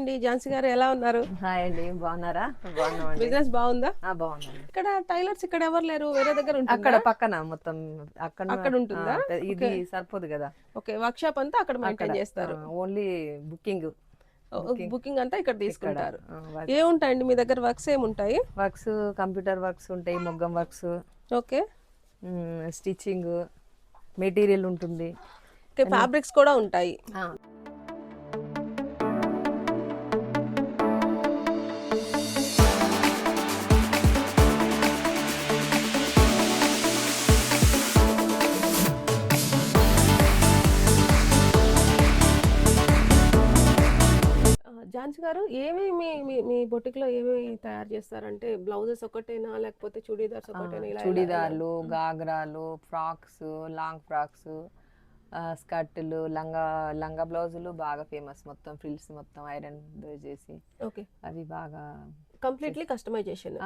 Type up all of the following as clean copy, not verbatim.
అండి ఝాన్సీ గారు, ఎలా ఉన్నారు? హాయ్ అండి, బాగున్నారా? బాగున్నామండి. బిజినెస్ బాగుందా? బాగుందండి. ఇక్కడ టైలర్స్ ఇక్కడ ఎవరు లేరు, వేరే దగ్గర అక్కడ ఉంటుందా? పక్కన మొత్తం అక్కడ అక్కడ ఉంటుందా? ఇది ఓకే. సరిపోదు కదా. ఓకే, వర్క్ షాప్ అంతా అక్కడ అక్కడ మెయింటైన్ చేస్తారు. ఓన్లీ బుకింగ్ బుకింగ్ అంతా ఇక్కడ ఇక్కడ తీసుకుంటారు. ఏముంటాయండి మీ దగ్గర వర్క్స్ ఏముంటాయి? వర్క్స్, కంప్యూటర్ వర్క్స్ ఉంటాయి, మొగ్గం వర్క్స్, ఓకే. స్టిచ్చింగ్, మెటీరియల్ ఉంటుంది. ఓకే, ఫ్యాబ్రిక్స్ కూడా ఉంటాయి. ఝాన్సీ గారు, ఏమేమి మీ బొటిక్లో ఏమేమి తయారు చేస్తారంటే బ్లౌజెస్ ఒకటేనా, లేకపోతే చుడీదార్స్ ఒకటేనా? చుడిదార్లు, గాగ్రాలు, ఫ్రాక్స్, లాంగ్ ఫ్రాక్స్, స్కర్ట్లు, లంగా లంగా బ్లౌజులు బాగా ఫేమస్. మొత్తం ఫ్రిల్స్ మొత్తం ఐరన్ చేసి ఓకే, అవి బాగా కంప్లీట్లీ కస్టమైజేషన్.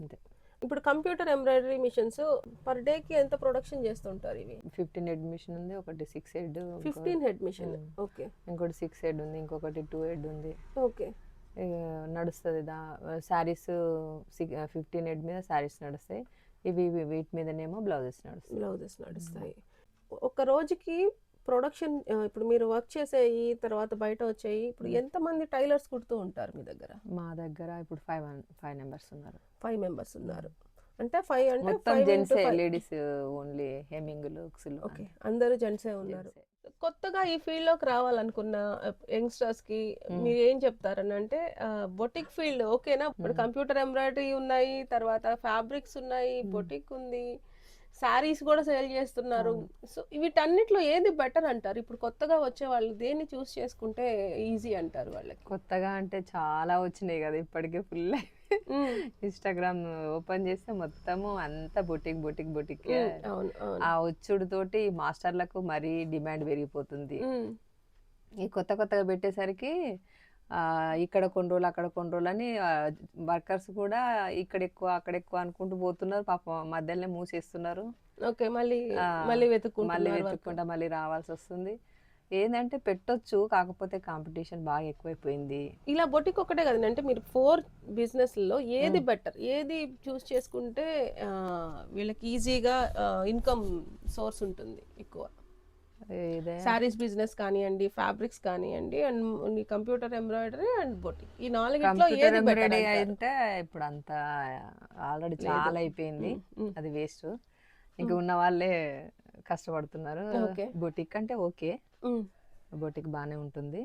అంతే. ఇప్పుడు computer embroidery machines per day కి ఎంత ప్రొడక్షన్ చేస్తుంటారు ఇవి? 15 హెడ్ మిషన్ ఉంది, ఒకటి 6 హెడ్, 15 హెడ్ మిషన్. ఓకే. ఇంకోటి 6 హెడ్ ఉంది, ఇంకొకటి 2 హెడ్ ఉంది. ఓకే, నడుస్తుంది. శారీస్ 15 హెడ్ మీద శారీస్ నడుస్తాయి. ఇవి వీటి మీదనేమో బ్లౌజెస్ నడుస్తాయి. ఒక రోజుకి ప్రొడక్షన్, ఇప్పుడు మీరు వర్క్ చేసేయి తర్వాత బయట వచ్చేయి, ఇప్పుడు ఎంతమంది టైలర్స్ కుడుతూ ఉంటారు మీ దగ్గర? మా దగ్గర ఇప్పుడు 5 మెంబర్స్ ఉన్నారు. 5 మెంబర్స్ ఉన్నారు. అంటే 5 అంటే మొత్తం 5 జెంట్స్, into 5. లేడీస్ ఓన్లీ హెమ్మింగ్లు. ఓకే, అందరూ జెంట్సే ఉన్నారు. కొత్తగా ఈ ఫీల్డ్ లోకి రావాలనుకున్న యంగ్స్టర్స్ కి మీరు ఏం చెప్తారని అంటే, బొటిక్ ఫీల్డ్ ఓకేనా? ఇప్పుడు కంప్యూటర్ ఎంబ్రాయిడరీ ఉన్నాయి, తర్వాత ఫ్యాబ్రిక్స్ ఉన్నాయి, బొటిక్ ఉంది, శారీస్ కూడా సేల్ చేస్తున్నారు. సో వీటన్నిటిలో ఏది బెటర్ అంటారు? ఇప్పుడు కొత్తగా వచ్చే వాళ్ళు దేన్ని చూస్ చేసుకుంటే ఈజీ అంటారు వాళ్ళకి? కొత్తగా అంటే చాలా వచ్చినాయి కదా ఇప్పటికే. ఫుల్ ఇన్స్టాగ్రామ్ ఓపెన్ చేస్తే మొత్తము అంతా బొటిక్ బొటిక్ బొటిక్. ఆ వచ్చుడు తోటి మాస్టర్లకు మరీ డిమాండ్ పెరిగిపోతుంది. ఈ కొత్తగా పెట్టేసరికి ఇక్కడ కొన్ని రోజులు అక్కడ కొన్ని రోజులు అని వర్కర్స్ కూడా ఇక్కడ ఎక్కువ అక్కడ ఎక్కువ అనుకుంటూ పోతున్నారు. పాపం మధ్యలోనే మూసేస్తున్నారు. ఓకే, మళ్ళీ వెతుక్కుంటా మళ్ళీ రావాల్సి వస్తుంది. ఏంటంటే పెట్టొచ్చు, కాకపోతే కాంపిటీషన్ బాగా ఎక్కువైపోయింది. ఇలా బొటిక్ ఒకటే కదండి, అంటే మీరు 4 బిజినెస్ లో ఏది బెటర్, ఏది చూస్ చేసుకుంటే వీళ్ళకి ఈజీగా ఇన్కమ్ సోర్స్ ఉంటుంది ఎక్కువ? సారీస్ బిజినెస్ కానివ్వండి, ఫ్యాబ్రిక్స్ కానివ్వండి, and computer embroidery and boutique, ఈ 4 ఏది బెటర్ అంటే ఇప్పుడు అంతా ఆల్రెడీ చాలా అయిపోయింది, అది వేస్ట్. ఇంకా ఉన్న వాళ్ళే కష్టపడుతున్నారు. బొటిక్ అంటే ఓకే, బొటిక్ బాగానే ఉంటుంది.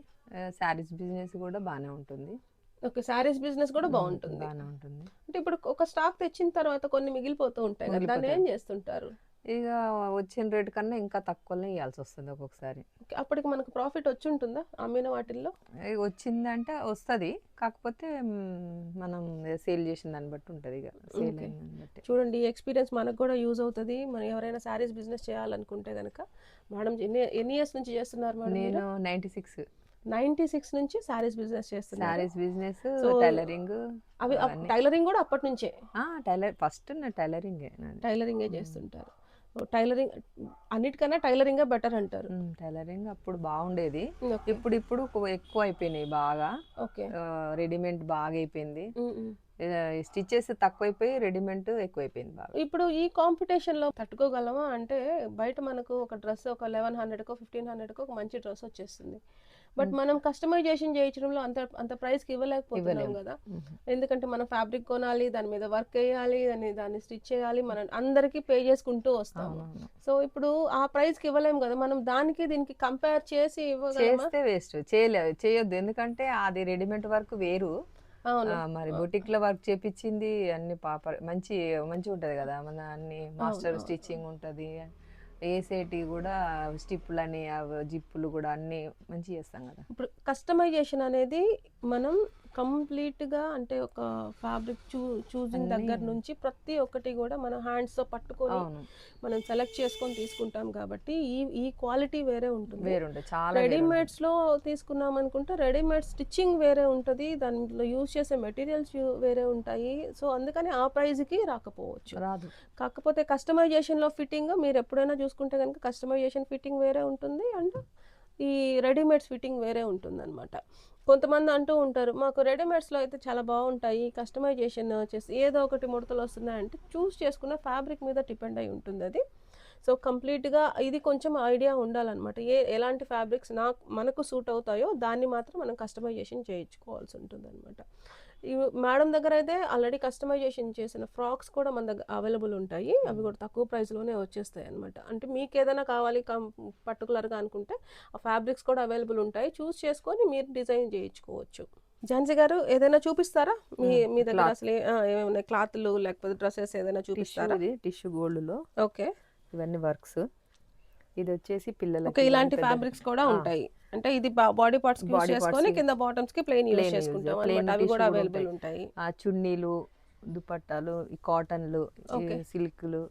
శారీస్ బిజినెస్ కూడా బాగానే ఉంటుంది. ఓకే, శారీస్ బిజినెస్ కూడా బాగుంటుంది. అంటే ఇప్పుడు ఒక స్టాక్ తెచ్చిన తర్వాత కొన్ని మిగిలిపోతూ ఉంటాయి కదా, దాన్ని ఏం చేస్తుంటారు? ఇక వచ్చిన రేట్ కన్నా ఇంకా తక్కువనే ఇవ్వాల్సి వస్తుంది ఒక్కొక్కసారి. అప్పటికి మనకు ప్రాఫిట్ వచ్చి ఉంటుందా అమ్మిన వాటిల్లో? వచ్చిందంటే వస్తుంది, కాకపోతే మనం సేల్ చేసిన దాన్ని బట్టి ఉంటుంది. ఇక సేల్ అయిన దాన్ని బట్టి. చూడండి, ఈ ఎక్స్పీరియన్స్ మనకు కూడా యూజ్ అవుతుంది. మనం ఎవరైనా శారీస్ బిజినెస్ చేయాలనుకుంటే కనుక. మేడం, ఎన్ని ఇయర్స్ నుంచి చేస్తున్నారు మేడం? నేను 96 నుంచి శారీస్ బిజినెస్ చేస్తున్నారు. Saris business, tailoring. అవి టైలరింగ్ కూడా అప్పటి నుంచే? ఫస్ట్ టైలరింగే చేస్తుంటారు. టైలరింగ్ అన్నిటికన్నా టైలరింగ్ బెటర్ అంటారు. టైలరింగ్ అప్పుడు బాగుండేది, ఇప్పుడు ఎక్కువ అయిపోయినాయి బాగా. రెడీమేడ్ బాగా అయిపోయింది, స్టిచెస్ తక్కువైపోయి రెడీమేడ్ ఎక్కువైపోయింది బాగా. ఇప్పుడు ఈ కాంపిటీషన్ లో తట్టుకోగలమా? అంటే బయట మనకు ఒక డ్రెస్ ఒక 1100కో 1500కో ఒక మంచి డ్రెస్ వచ్చేస్తుంది. బట్ మనం కస్టమైజేషన్ చేయించడంలో అంత ప్రైస్ కి ఇవ్వలేకపోతున్నాం కదా. ఎందుకంటే మనం ఫ్యాబ్రిక్ కొనాలి, దాని మీద వర్క్ వేయాలి, దాన్ని స్టిచ్ చేయాలి, మనం అందరికి పే చేసుకుంటూ వస్తాము. సో ఇప్పుడు ఆ ప్రైస్ కి ఇవ్వలేము కదా. మనం దానికి దీనికి కంపేర్ చేసి చేస్తే వేస్ట్, చేయొద్దు. ఎందుకంటే అది రెడీమేడ్ వర్క్ వేరు, మరి బొటిక్ లో వర్క్ చేపించింది అన్ని మంచి ఉంటది కదా. మన అన్ని మాస్టర్ స్టిచ్చింగ్ ఉంటది, వేసేటి కూడా స్టిప్పులని జిప్పులు కూడా అన్ని మంచి చేస్తాం కదా. ఇప్పుడు కస్టమైజేషన్ అనేది మనం కంప్లీట్ గా, అంటే ఒక ఫ్యాబ్రిక్ చూసింగ్ దగ్గర నుంచి ప్రతి ఒక్కటి కూడా మనం హ్యాండ్స్ తో పట్టుకొని మనం సెలెక్ట్ చేసుకొని తీసుకుంటాం కాబట్టి ఈ క్వాలిటీ వేరే ఉంటుంది. రెడీమేడ్స్ లో తీసుకున్నాం అనుకుంటే రెడీమేడ్ స్టిచ్చింగ్ వేరే ఉంటుంది, దానిలో యూజ్ చేసే మెటీరియల్స్ వేరే ఉంటాయి. సో అందుకని ఆ ప్రైజ్ కి రాకపోవచ్చు. కాకపోతే కస్టమైజేషన్ లో ఫిట్టింగ్ మీరు ఎప్పుడైనా చూసుకుంటే కనుక కస్టమైజేషన్ ఫిట్టింగ్ వేరే ఉంటుంది, అండ్ ఈ రెడీమేడ్స్ ఫిట్టింగ్ వేరే ఉంటుందన్నమాట. కొంతమంది అంటూ ఉంటారు, మాకు రెడీమేడ్స్‌లో అయితే చాలా బావుంటాయి. కస్టమైజేషన్ చేసి ఏదో ఒకటి ముడతలు వస్తున్నాయంటే చూస్ చేసుకున్న ఫ్యాబ్రిక్ మీద డిపెండ్ అయి ఉంటుందది. సో, కంప్లీట్‌గా ఇది కొంచెం ఐడియా ఉండాలన్నమాట. ఎలాంటి ఫ్యాబ్రిక్స్ మనకు సూట్ అవుతాయో దాన్ని మాత్రం మనం కస్టమైజేషన్ చేయించుకోవాల్సి ఉంటుందన్నమాట. మేడం దగ్గర అయితే ఆల్రెడీ కస్టమైజేషన్ చేసిన ఫ్రాక్స్ కూడా మన దగ్గర అవైలబుల్ ఉంటాయి. అవి కూడా తక్కువ ప్రైస్‌లోనే వచ్చేస్తాయన్నమాట. అంటే మీకేదైనా కావాలి పర్టిక్యులర్‌గా అనుకుంటే ఆ ఫ్యాబ్రిక్స్ కూడా అవైలబుల్ ఉంటాయి. చూస్ చేసుకొని మీరు డిజైన్ చేయించుకోవచ్చు. ఝాన్సీ గారు ఏదైనా చూపిస్తారా? మీ మీ దగ్గర క్లాత్ అసలు ఏమున్నాయి? క్లాతులు లేకపోతే డ్రెసెస్ ఏదైనా టిష్యూ చూపిస్తారా? ఇది టిష్యూ గోల్డ్‌లో ఓకే. ఇవన్నీ వర్క్స్. ఇదొచ్చేసి ఓకే. పిల్లలకి గాని ఇలాంటి పెద్ద ఫ్యాబ్రిక్స్ కూడా ఆ! ఉంటాయి. అంటే ఇది బాడీ పార్ట్స్‌కి యూజ్ బాడీ చేసుకొని పార్ట్స్ కింద బాటమ్స్‌కి ప్లెయిన్ యూజ్ ప్లెయిన్ యూజ్ చేసుకుంటాం ప్లెయిన్ అన్నమాట. అవి టిష్యూ కూడా కూడా అవైలబుల్ ఉంటాయి. ఉంటాయి. చున్నీలు, దుపట్టాలు, ఈ కాటన్‌లు, ఈ ఓకే. సిల్క్‌లు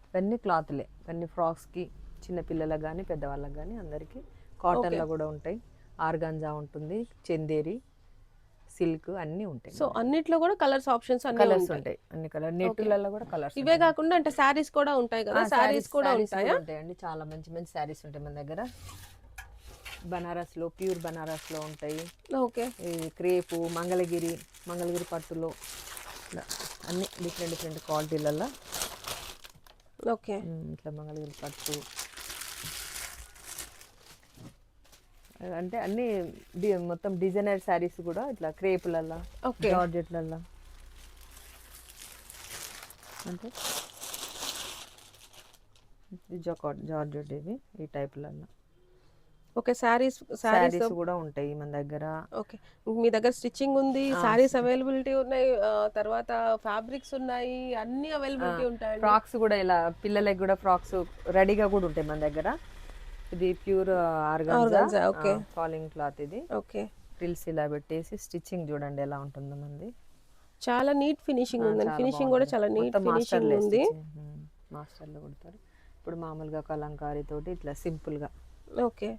ఇవన్నీ క్లాతులే. ఇవన్నీ ఫ్రాక్స్‌కి చిన్న పిల్లలకు గాని, పెద్దవాళ్ళకి గాని అందరికి ఓకే. కాటన్‌లో కూడా ఉంటాయి. ఆర్గాంజా ఉంటుంది, చందేరి, సిల్క్ అన్నీ ఉంటాయి సో, మన దగ్గర. అన్నిట్లో కూడా కలర్స్ ఆప్షన్స్ అన్నీ కలర్స్ ఉంటాయి. ఉంటాయి. అన్ని కలర్ ఓకే. నెట్టులలో కూడా కలర్స్ ఇవే ఉంటాయి. కాకుండా అంటే శారీస్ కూడా ఉంటాయి కదా! శారీస్ శారీస్ కూడా శారీస్ కూడా ఉంటాయా? ఉంటాయండి. చాలా మంచి మంచి శారీస్ ఉంటాయి మన దగ్గర. బనారస్‌లో ప్యూర్ బనారస్‌లో ఉంటాయి. ఓకే. ఈ క్రేపు, మంగళగిరి పట్టులో ఇలా అన్ని డిఫరెంట్ డిఫరెంట్ క్వాలిటీలల్లో ఓకే. ఇట్లా మంగళగిరి పట్టు అంటే అన్ని మొత్తం డిజైనర్ శారీస్ కూడా ఇట్లా క్రేపులల్లో, ఓకే. జార్జెట్లల్లో అంటే ఇది జార్జెట్ ఇవి ఈ టైపులల్లో ఓకే. శారీస్ శారీస్ కూడా ఉంటాయి మన దగ్గర. ఓకే. మీ దగ్గర స్టిచ్చింగ్ ఉంది. శారీస్ అవైలబిలిటీ ఉన్నాయి. తర్వాత ఫ్యాబ్రిక్స్ ఉన్నాయి. అన్నీ అవైలబిలిటీ ఉంటాయండి. ఫ్రాక్స్ కూడా ఇలా పిల్లలకి కూడా ఫ్రాక్స్ రెడీగా కూడా ఉంటాయి మన దగ్గర. ఇది pure organza organza. Okay. Falling cloth. ఇది ఓకే. ఫ్రిల్స్ ఇలా పెట్టేసి స్టిచ్చింగ్ చూడండి ఎలా ఉంటుందో మంది. చాలా నీట్ ఫినిషింగ్ ఉందండి. చాలా ఫినిషింగ్ కూడా బాగుంటుంది. చాలా నీట్ మొత్తం ఫినిషింగ్ మాస్టర్లే ఉంది. స్టిచ్చింగ్. మాస్టర్లు కుడతారు. ఇప్పుడు మామూలుగా కలంకారీ తోటి ఇట్లా సింపుల్గా ఓకే.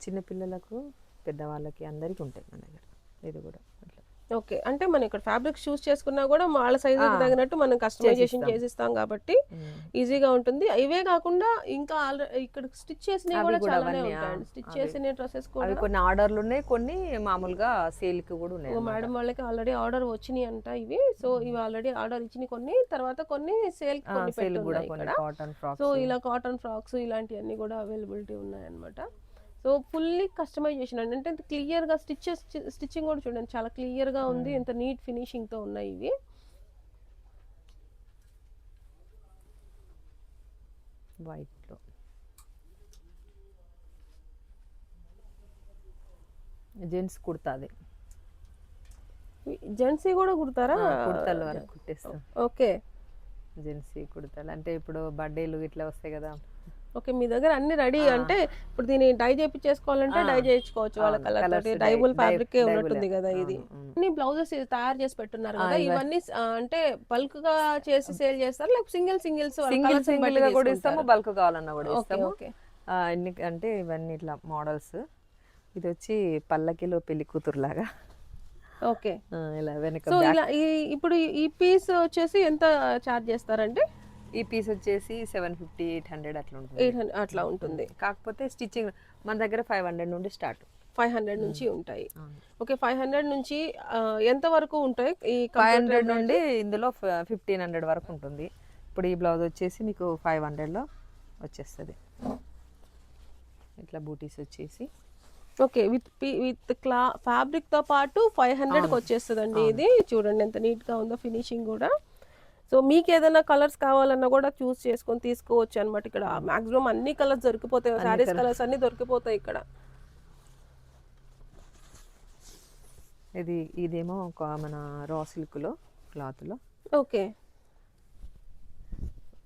చిన్నపిల్లలకు పెద్దవాళ్ళకి అందరికీ ఉంటాయి మన దగ్గర. ఇది కూడా అట్లా ఓకే. అంటే మనం ఇక్కడ ఫ్యాబ్రిక్స్ చూస్ చేసుకున్నా కూడా వాళ్ళ సైజుకి తగినట్టు మనం కస్టమైజేషన్ చేసిస్తాం కాబట్టి ఈజీగా ఉంటుంది. ఇవే కాకుండా ఇంకా ఇక్కడ స్టిచ్ చేసినవి అవి కూడా కూడా చాలానే అవన్నీ ఉంటాయండి. స్టిచ్ అవి చేసిన డ్రెస్సెస్ అవి కూడా కొన్ని ఆర్డర్లు ఉన్నాయి, కొన్ని మామూలుగా సేల్కి కూడా ఉన్నాయి అన్నమాట. మేడం వాళ్ళకి ఆల్రెడీ ఆర్డర్ వచ్చినాయి అంట ఇవి. సో ఇవి ఆల్రెడీ ఆర్డర్ ఇచ్చినాయి కొన్ని, తర్వాత కొన్ని సేల్ కొన్ని సేల్ కూడా పెట్టున్నాయి కొన్ని ఇక్కడ. Cotton so frocks. ఇలా కాటన్ ఫ్రాక్స్ ఇలాంటివన్నీ కూడా అవైలబిలిటీ ఉన్నాయన్నమాట. సో ఫుల్లీ కస్టమైజేషన్ అండి. అంటే క్లియర్గా స్టిచ్చింగ్ కూడా చూడండి చాలా క్లియర్గా ఉంది. ఎంత నీట్ ఫినిషింగ్తో ఉన్నాయి ఇవి. వైట్లో జెంట్స్ కుర్తాది. జెంట్సీ కూడా కుడతారా? కుర్తాల వరకు కుట్టేస్తాం. ఓకే. జెంట్సీ కుర్తాలు అంటే ఇప్పుడు బర్త్డేలు ఇట్లా వస్తాయి కదా. ఓకే. మీ దగ్గర అన్ని రెడీ అంటే ఇప్పుడు దీన్ని డై చేయించేసుకోవాలంటే డై చేయించుకోవచ్చు వాళ్ళ కలర్ తోటి. డైబుల్ ఫ్యాబ్రిక్ ఉన్నట్టుంది కదా ఇది. అన్ని బ్లౌజెస్ తయారు చేసి పెట్టున్నారు కదా, ఇవన్నీ అంటే బల్క్ గా చేసి సేల్ చేస్తారు లేకపోతే సింగిల్స్ సింగిల్ గా కూడా ఇస్తాము, బల్క్ కావాలన్నా కూడా ఓకే. ఇస్తాము. ఓకే. ఎన్ని అంటే ఇవన్నీ ఇట్లా మోడల్స్. ఇది వచ్చి పల్లకిలో పెళ్లి కూతురు లాగా ఓకే. ఇలా వెనక సో ఇలా ఇప్పుడు ఈ పీస్ వచ్చేసి ఎంత చార్జ్ చేస్తారంటే? ఈ పీస్ వచ్చేసి 750, 800 అట్లా ఉంటుంది. 800 అట్లా ఉంటుంది. కాకపోతే స్టిచ్చింగ్ మన దగ్గర 500 నుండి స్టార్ట్. 500 నుంచి ఉంటాయి. ఓకే. 500 నుంచి ఎంత వరకు ఉంటాయి? ఈ 500 నుండి ఇందులో 1500 వరకు ఉంటుంది. ఇప్పుడు ఈ బ్లౌజ్ వచ్చేసి మీకు 500లో వచ్చేస్తుంది. ఇట్లా బూటీస్ వచ్చేసి ఓకే. విత్ ఫ్యాబ్రిక్ తో పాటు 500కి వచ్చేస్తుందండి. ఇది చూడండి ఎంత నీట్ గా ఉందో ఫినిషింగ్ కూడా. సో మీకు ఏదైనా కలర్స్ కావాలన్నా కూడా చూస్ చేసుకొని తీసుకోవచ్చు అనమాట. ఇక్కడ మాక్సిమం అన్ని కలర్స్ దొరికిపోతాయి. శారీస్ కలర్స్ అన్ని దొరికిపోతాయి ఇక్కడ. ఇదేమో మన రా సిల్క్ లో క్లాత్ లో ఓకే.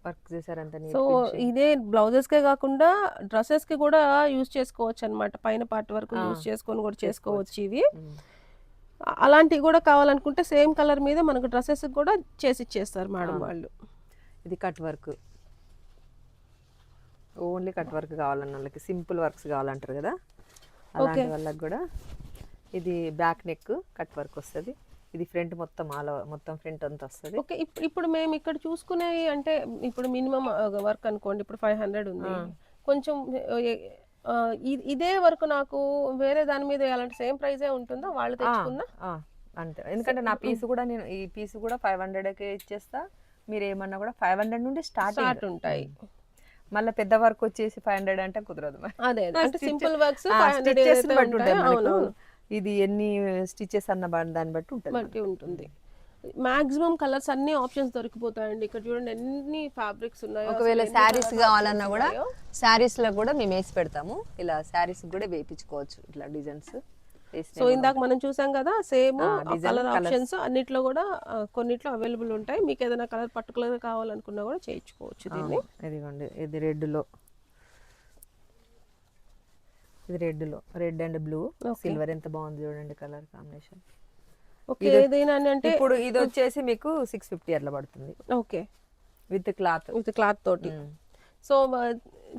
వర్క్ చేశారంత. సో ఇదే బ్లౌజెస్ కే కాకుండా డ్రెస్సెస్ కి కూడా యూజ్ చేసుకోవచ్చు అనమాట. పైన పార్ట్ వరకు యూజ్ చేసుకొని కూడా చేసుకోవచ్చు ఇవి. అలాంటివి కూడా కావాలనుకుంటే సేమ్ కలర్ మీద మనకు డ్రెస్సెస్ కూడా చేసి ఇచ్చేస్తారు మేడం వాళ్ళు. ఇది cut work, only cut work కావాలన్న వాళ్ళకి, సింపుల్ వర్క్స్ కావాలంటారు కదా అలాంటి వాళ్ళకి కూడా. ఇది బ్యాక్ నెక్ కట్ వర్క్ వస్తుంది. ఇది ఫ్రంట్ మొత్తం ఫ్రంట్ అంతా వస్తుంది. ఓకే. ఇప్పుడు మేము ఇక్కడ చూసుకునే అంటే ఇప్పుడు మినిమం వర్క్ అనుకోండి ఇప్పుడు 500 ఉంది. కొంచెం ఇదే వరకు నాకు వేరే దాని మీద అలాంటి సేమ్ ప్రైజే ఉంటుందా వాళ్ళు తెచ్చుకున్నా? అంతే, ఎందుకంటే నా పీస్ కూడా నేను ఈ పీస్ కూడా 500కే ఇచ్చేస్తా. మీరు ఏమన్నా కూడా 500 నుండి స్టార్ట్ ఉంటాయి. మళ్ళీ పెద్ద వర్క్ వచ్చేసి 500 అంటే కుదరదు. అదే అంటే సింపుల్ వర్క్స్ ఇది ఎన్ని స్టిచెస్ అన్న దాన్ని బట్టి ఉంటుంది. మాక్సిమం కలర్స్ అన్ని ఆప్షన్స్ దొరికిపోతాయండి. ఇక్కడ చూడండి ఎన్ని ఫ్యాబ్రిక్స్ ఉన్నాయో. ఒకవేళ శారీస్ కావాలన్నా కూడా శారీస్ లో కూడా మేము వేసి పెడతాము. ఇలా శారీస్ కూడా వేయించుకోవచ్చు ఇట్లా డిజైన్స్. సో ఇందాక మనం చూసాం కదా సేమ్ కలర్ ఆప్షన్స్ అన్నిట్లో కూడా కొన్నిట్లో అవైలబుల్ ఉంటాయి. మీకు ఏదైనా కలర్ పర్టికులర్ కావాలనుకున్నా కూడా చేయించుకోవచ్చు దీన్ని. ఇదిగోండి, ఇది రెడ్ అండ్ బ్లూ సిల్వర్ ఎంత బాగుంది చూడండి కలర్ కాంబినేషన్. ఓకే, అంటే ఇప్పుడు ఇది వచ్చేసి మీకు 650 అట్లా పడుతుంది. ఓకే, విత్ క్లాత్ తోటి. సో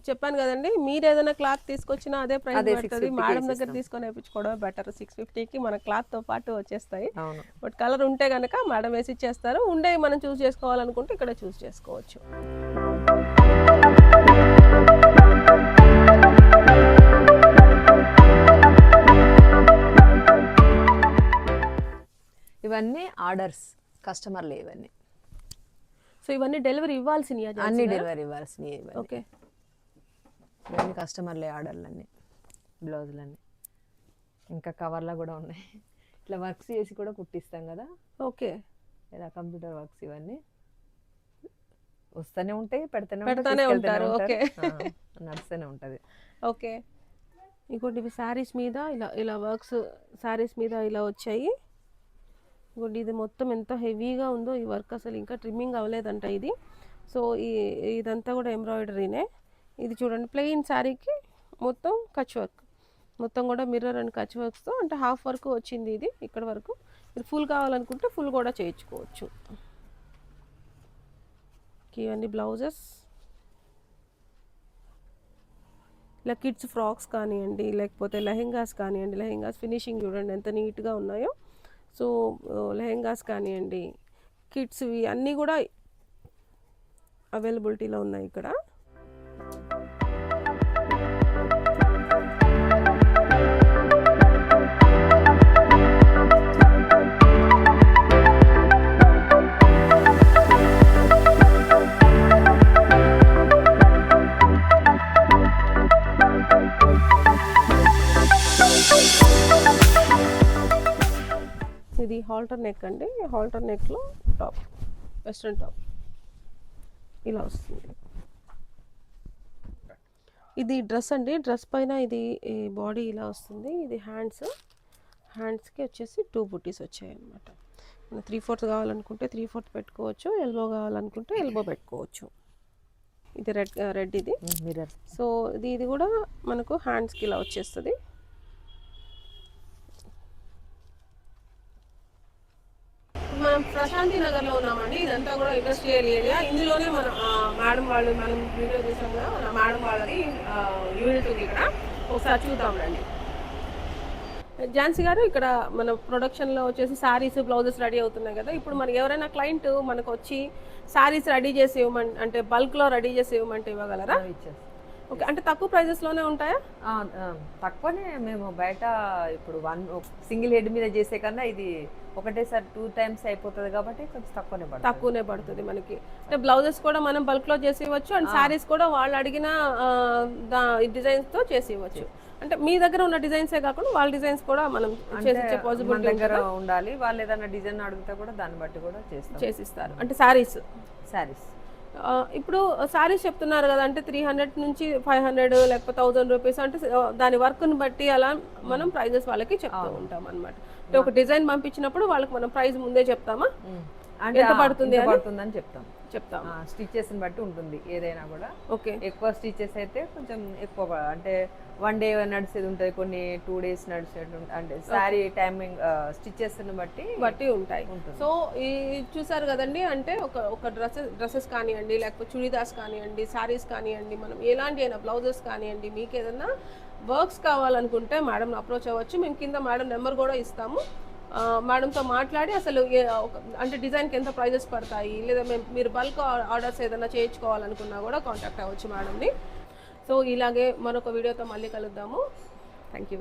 చెప్పాను కదండి, మీరు ఏదైనా క్లాత్ తీసుకొచ్చినా అదే ప్రైస్ పడుతుంది. మేడం దగ్గర తీసుకొని వేయించుకోవడం బెటర్. 650కి మన క్లాత్ తో పాటు వచ్చేస్తాయి. బట్ కలర్ ఉంటే కనుక మేడం వేసి ఇచ్చేస్తారు. ఉండే మనం చూస్ చేసుకోవాలనుకుంటే ఇక్కడ చూస్ చేసుకోవచ్చు. ఇవన్నీ ఆర్డర్స్, కస్టమర్లు ఇవన్నీ. సో ఇవన్నీ డెలివరీ ఇవ్వాల్సినవి? అన్ని డెలివరీ ఇవ్వాల్సినవి. ఓకే, ఇవన్నీ కస్టమర్లే ఆర్డర్లన్నీ, బ్లౌజులన్నీ. ఇంకా కవర్లో కూడా ఉన్నాయి. ఇట్లా వర్క్స్ చేసి కూడా కుట్టిస్తాం కదా. ఓకే, ఇలా కంప్యూటర్ వర్క్స్ ఇవన్నీ వస్తూనే ఉంటాయి, పెడతానే ఉంటారు. ఓకే, నడుస్తూనే ఉంటుంది. ఓకే, ఇంకోటి ఇవి శారీస్ మీద ఇలా వర్క్స్ శారీస్ మీద ఇలా వచ్చాయి. ఇంకోటి ఇది మొత్తం ఎంత హెవీగా ఉందో ఈ వర్క్, అసలు ఇంకా ట్రిమ్మింగ్ అవ్వలేదంట ఇది. సో ఇదంతా కూడా ఎంబ్రాయిడరీనే. ఇది చూడండి ప్లెయిన్ శారీకి మొత్తం కచ్ వర్క్, మొత్తం కూడా మిర్రర్ అండ్ కచ్ వర్క్స్తో, అంటే హాఫ్ వర్క్ వచ్చింది ఇది ఇక్కడ వరకు. ఇది ఫుల్ కావాలనుకుంటే ఫుల్ కూడా చేయించుకోవచ్చు. ఇవన్నీ బ్లౌజెస్, ఇలా కిడ్స్ ఫ్రాక్స్ కానివ్వండి, లేకపోతే లెహెంగాస్ కానివ్వండి. లెహెంగాస్ ఫినిషింగ్ చూడండి ఎంత నీట్గా ఉన్నాయో. సో లెహెంగాస్ కానివ్వండి, కిడ్స్వి అన్నీ కూడా అవైలబిలిటీలో ఉన్నాయి ఇక్కడ. ఇది హాల్టర్ నెక్ అండి. హాల్టర్ నెక్లో టాప్, వెస్ట్రన్ టాప్ ఇలా వస్తుంది. ఇది డ్రెస్ అండి. డ్రెస్ పైన ఇది బాడీ ఇలా వస్తుంది. ఇది హ్యాండ్స్కి వచ్చేసి 2 బుట్టీస్ వచ్చాయి అన్నమాట. మనం 3/4 కావాలనుకుంటే 3/4 పెట్టుకోవచ్చు, ఎల్బో కావాలనుకుంటే ఎల్బో పెట్టుకోవచ్చు. ఇది రెడ్ ఇది మిర్రర్. సో ఇది కూడా మనకు హ్యాండ్స్కి ఇలా వచ్చేస్తుంది. మనం ప్రశాంతి నగర్లో ఉన్నామండి. ఇదంతా కూడా ఇండస్ట్రియల్ ఏరియా. ఇందులోనే మేడం వాళ్ళు మనం వీడియో చూసాం కదా, మేడం వాళ్ళది యూనిట్ ఉంది ఇక్కడ. ఒకసారి చూద్దాం రండి. ఝాన్సీ గారు, ఇక్కడ మన ప్రొడక్షన్లో వచ్చేసి శారీస్ బ్లౌజెస్ రెడీ అవుతున్నాయి కదా. ఇప్పుడు మనకి ఎవరైనా క్లయింట్ మనకు వచ్చి శారీస్ రెడీ చేసి అంటే బల్క్లో రెడీ చేసి ఇవ్వమంటే ఇవ్వగలరా? ఓకే, అంటే తక్కువ ప్రైజెస్లోనే ఉంటాయా? తక్కువనే. మేము బయట ఇప్పుడు సింగిల్ హెడ్ మీద చేసే కన్నా ఇది ఒకటేసారి 2 times అయిపోతుంది కాబట్టి కొంచెం తక్కువనే పడుతుంది మనకి. అంటే బ్లౌజెస్ కూడా మనం బల్క్లో చేసి ఇవ్వచ్చు, అండ్ శారీస్ కూడా వాళ్ళు అడిగిన డిజైన్స్తో చేసి ఇవ్వచ్చు. అంటే మీ దగ్గర ఉన్న డిజైన్సే కాకుండా వాళ్ళ డిజైన్స్ కూడా మనం చేసే పాసిబిలిటీ దగ్గర ఉండాలి. వాళ్ళు ఏదైనా డిజైన్ అడిగితే కూడా దాన్ని బట్టి కూడా చేసిస్తారు. అంటే శారీస్ ఇప్పుడు శారీస్ చెప్తున్నారు కదా, అంటే 300 నుంచి 500 లేకపోతే 1000 రూపీస్, అంటే దాని వర్క్ని బట్టి అలా మనం ప్రైజెస్ వాళ్ళకి చెప్తూ ఉంటాం అనమాట. అంటే ఒక డిజైన్ పంపించినప్పుడు వాళ్ళకి మనం ప్రైస్ ముందే చెప్తామా, ఎంత పడుతుంది అని చెప్తాం. స్టిచెస్ బట్టి ఉంటుంది ఏదైనా కూడా. ఓకే, ఎక్కువ స్టిచెస్ అయితే కొంచెం ఎక్కువ, అంటే 1 day నడిచేది ఉంటుంది, కొన్ని 2 days నడిచేది, అంటే శారీ టైమింగ్ స్టిచెస్ బట్టి ఉంటాయి. సో ఈ చూసారు కదండి, అంటే ఒక డ్రెస్సెస్ కానివ్వండి, లేకపోతే చుడీదార్స్ కానివ్వండి, శారీస్ కానివ్వండి, మనం ఎలాంటి అయినా బ్లౌజెస్ కానివ్వండి, మీకు ఏదైనా వర్క్స్ కావాలనుకుంటే మేడంని అప్రోచ్ అవ్వచ్చు. మేము కింద మేడం నెంబర్ కూడా ఇస్తాము. మేడంతో మాట్లాడి అసలు అంటే డిజైన్కి ఎంత ప్రైజెస్ పడతాయి, లేదా మీరు బల్క్ ఆర్డర్స్ ఏదైనా చేయించుకోవాలనుకున్నా కూడా కాంటాక్ట్ అవ్వచ్చు మేడంని. సో ఇలాగే మరొక వీడియోతో మళ్ళీ కలుద్దాము. Thank you.